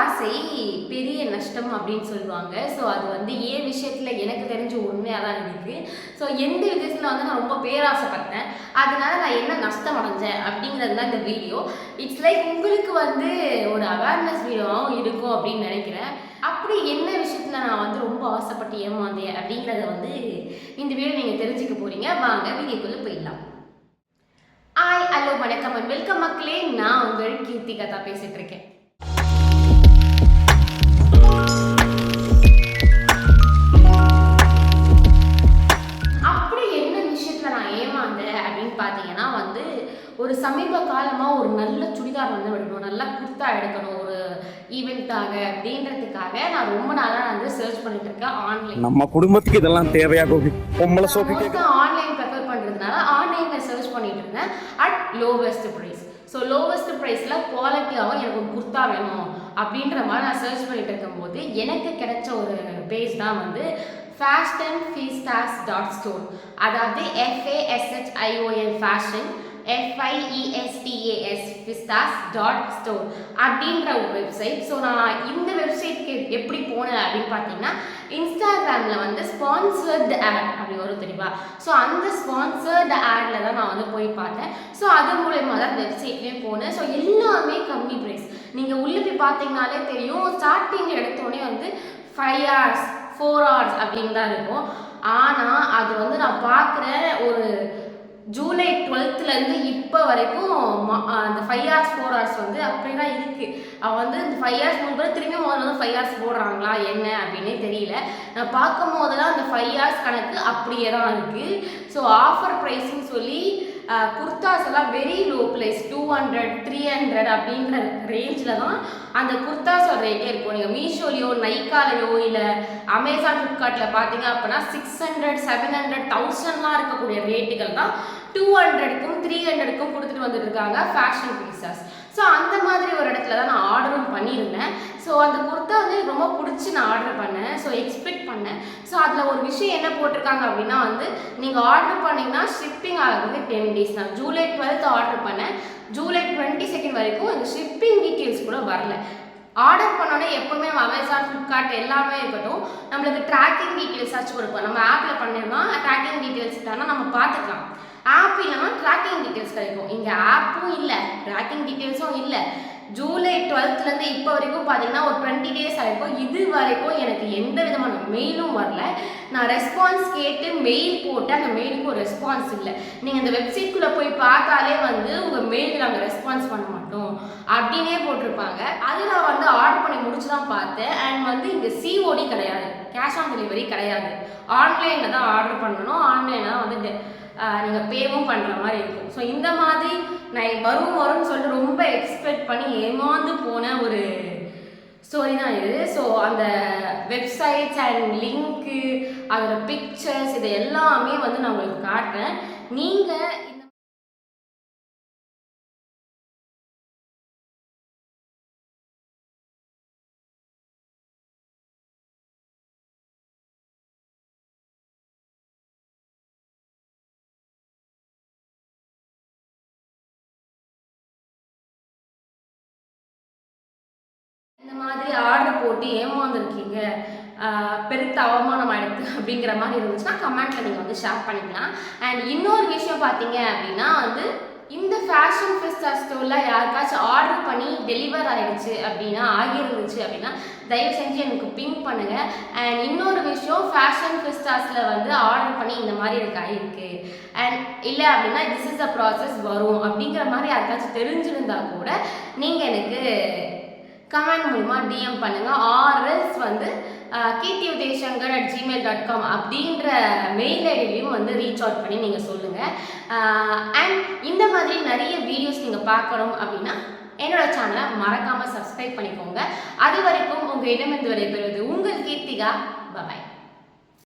ஆசை பெரிய நஷ்டம் அப்படின்னு சொல்லுவாங்க. ஸோ அது வந்து என் விஷயத்தில் எனக்கு தெரிஞ்ச உண்மையாக தான் இருக்குது. ஸோ எந்த விதத்தில் வந்து நான் ரொம்ப பேராசைப்பட்டேன், அதனால நான் என்ன நஷ்டம் அடைஞ்சேன் அப்படிங்கிறது தான் இந்த வீடியோ. இட்ஸ் லைக் உங்களுக்கு வந்து ஒரு அவேர்னஸ் வீடியோவும் இருக்கும் அப்படின்னு நினைக்கிறேன். அப்படி என்ன விஷயத்தில் நான் வந்து ரொம்ப ஆசைப்பட்டு ஏமாந்தேன் அப்படிங்கிறத வந்து இந்த வீடியோ நீங்கள் தெரிஞ்சுக்க போகிறீங்க. வாங்க வீடியோக்குள்ளே போயிடலாம். ஹலோ வணக்கம் அண்ட் வெல்கம் மக்களே. நான் உங்கள் கீர்த்திகா தான் பேசிகிட்டு இருக்கேன். அப்படி என்ன விஷயத்தில் நான் ஏமாந்தேன் அப்படின்னு பார்த்தீங்கன்னா வந்து ஒரு சமீப காலமாக ஒரு நல்ல சுடிதார் வந்து எடுக்கணும், நல்லா குர்த்தா எடுக்கணும் ஒரு ஈவெண்ட்டாக அப்படின்றதுக்காக நான் ரொம்ப நாளாக வந்து சர்ச் பண்ணிட்டு இருக்கேன் ஆன்லைன். நம்ம குடும்பத்துக்கு இதெல்லாம் தேவையா கோபி? பொம்பளை சோஃபி ஆன்லைன் ப்ரிஃபர் பண்ணுறதுனால ஆன்லைனில் சர்ச் பண்ணிட்டு இருந்தேன் at lowest price. So lowest ப்ரைஸில் குவாலிட்டியாகவும் எனக்கு ஒரு குர்த்தா வேணும் அப்படின்ற மாதிரி நான் சர்ச் பண்ணிட்டு இருக்கும்போது எனக்கு கிடைச்ச ஒரு பேஜ் தான் வந்து fashionfeastas.store. அதாவது FASHION ஃபேஷன் FIESTAS fistas.store அப்படின்ற ஒரு வெப்சைட். ஸோ நான் இந்த வெப்சைட்க்கு எப்படி போனேன் அப்படின்னு பார்த்தீங்கன்னா, இன்ஸ்டாகிராமில் வந்து ஸ்பான்சர்டு ஆட் அப்படி வரும் தெரியுமா? ஸோ அந்த ஸ்பான்சர்டு ஆடில் தான் நான் வந்து போய் பார்த்தேன். ஸோ அது மூலயமா தான் வெப்சைட்லேயே போனேன். ஸோ எல்லாமே கம்மி ப்ரைஸ். நீங்கள் உள்ளே போய் பார்த்தீங்கனாலே தெரியும், ஸ்டார்டிங் எடுத்தோடனே வந்து 5 hours 4 hours அப்படின்னு தான் இருக்கும். ஆனால் அது வந்து நான் பார்க்குறேன் ஒரு ஜூலை 12th இப்போ வரைக்கும் அந்த 5 hours 4 hours வந்து அப்படி தான் இருக்குது. அவன் வந்து இந்த 5 hours முடிஞ்சு திரும்பியும் முதல்ல வந்து 5 hours போடுறாங்களா என்ன அப்படின்னே தெரியல. நான் பார்க்கும் போதெல்லாம் அந்த 5 hours கணக்கு அப்படியே தான் இருக்குது. ஸோ ஆஃபர் ப்ரைஸ்ன்னு சொல்லி குர்தாஸ் எல்லாம் வெரி லோ ப்ரைஸ் 200 300 அப்படின்ற ரேஞ்சில் தான் அந்த குர்தாஸோட ரேட்டே இருக்கும். நீங்கள் மீஷோலையோ நைக்காலையோ இல்லை அமேசான் ஃப்ளிப்கார்ட்டில் பார்த்தீங்க அப்படின்னா 600 700 1000லாம் இருக்கக்கூடிய ரேட்டுகள் தான் 200க்கும் 300க்கும் கொடுத்துட்டு வந்துட்டு இருக்காங்க ஃபேஷன் பீசஸ். ஸோ அந்த மாதிரி ஒரு இடத்துல தான் நான் ஆர்டரும் பண்ணியிருந்தேன். ஸோ அந்த குர்த்தா வந்து ரொம்ப பிடிச்சி நான் ஆர்டர் பண்ணேன். ஸோ எக்ஸ்பெக்ட் பண்ணேன். ஸோ அதில் ஒரு விஷயம் என்ன போட்டிருக்காங்க அப்படின்னா வந்து நீங்கள் ஆர்டர் பண்ணிங்கன்னா ஷிப்பிங் ஆகிறது 10 days தான். ஜூலை 12th ஆர்டர் பண்ணேன், ஜூலை 22nd வரைக்கும் இந்த ஷிப்பிங் டீட்டெயில்ஸ் கூட வரல. ஆர்டர் பண்ணோன்னே எப்போவுமே நம்ம அமேசான் ஃப்ளிப்கார்ட் எல்லாமே இருக்கட்டும், நம்மளுக்கு ட்ராக்கிங் டீட்டெயில்ஸ் ஆச்சு கொடுப்போம். நம்ம ஆப்பில் பண்ணிருந்தோம் ட்ராக்கிங் டீட்டெயில்ஸ் தானே நம்ம பார்த்துக்கலாம். ஆப் இல்லாமல் ட்ராக்கிங் டீட்டெயில்ஸ் கிடைக்கும். இங்கே ஆப்பும் இல்லை, ட்ராக்கிங் டீட்டெயில்ஸும் இல்லை. ஜூலை 12th இப்போ வரைக்கும் பார்த்தீங்கன்னா ஒரு 20 days ஆகிருக்கும். இது வரைக்கும் எனக்கு எந்த விதமான மெயிலும் வரல. நான் ரெஸ்பான்ஸ் கேட்டு மெயில் போட்டு அந்த மெயிலுக்கு ஒரு ரெஸ்பான்ஸ் இல்லை. நீங்கள் இந்த வெப்சைட்குள்ளே போய் பார்த்தாலே வந்து உங்கள் மெயிலுக்கு நாங்கள் ரெஸ்பான்ஸ் பண்ண மாட்டோம் அப்படின்னே போட்டிருப்பாங்க. அது நான் வந்து ஆர்டர் பண்ணி முடிச்சு தான் பார்த்தேன். அண்ட் வந்து இங்கே COD கிடையாது, கேஷ் ஆன் டெலிவரி கிடையாது. ஆன்லைனில் தான் ஆர்டர் பண்ணணும், ஆன்லைனில் தான் வந்து நீங்கள் பேவும் பண்ணுற மாதிரி இருக்கும். ஸோ இந்த மாதிரி நான் வரும்னு சொல்லிட்டு ரொம்ப எக்ஸ்பெக்ட் பண்ணி ஏமாந்து போன ஒரு ஸ்டோரி தான் இது. ஸோ அந்த வெப்சைட்ஸ் அண்ட் லிங்க்கு அதோட பிக்சர்ஸ் இது எல்லாமே வந்து நான் உங்களுக்கு காட்டுறேன். நீங்கள் இந்த மாதிரி ஆர்டர் போட்டு ஏமாந்துருக்கீங்க, பெருத்த அவமானம் ஆயிடுது அப்படிங்கிற மாதிரி இருந்துச்சுன்னா கமெண்ட்ல நீங்கள் வந்து ஷேர் பண்ணிக்கலாம். அண்ட் இன்னொரு விஷயம் பார்த்தீங்க அப்படின்னா வந்து இந்த ஃபேஷன் ஃபெஸ்டா ஸ்டோரில் யாருக்காச்சும் ஆர்டர் பண்ணி டெலிவர் ஆகிடுச்சு அப்படின்னா ஆகியிருந்துச்சு அப்படின்னா தயவு செஞ்சு எனக்கு பிங்க் பண்ணுங்கள். அண்ட் இன்னொரு விஷயம், ஃபேஷன் ஃபெஸ்டாஸில் வந்து ஆர்டர் பண்ணி இந்த மாதிரி எனக்கு ஆகிருக்கு அண்ட் இல்லை அப்படின்னா திஸ் இஸ் த ப்ராசஸ் வரும் அப்படிங்கிற மாதிரி யாருக்காச்சும் தெரிஞ்சிருந்தா கூட நீங்கள் எனக்கு கமெண்ட் மூலமா டிஎம் பண்ணுங்க. ஆர்எல்ஸ் வந்து keerthiudayshankar@gmail.com அப்படின்ற மெயில் ஐடியிலையும் வந்து ரீச் அவுட் பண்ணி நீங்கள் சொல்லுங்கள். அண்ட் இந்த மாதிரி நிறைய வீடியோஸ் நீங்கள் பார்க்கணும் அப்படின்னா என்னோட சேனலை மறக்காமல் சப்ஸ்கிரைப் பண்ணிக்கோங்க. அது வரைக்கும் உங்கள் இடமிருந்து விடைபெறுவது உங்கள் கீர்த்திகா. பாய்.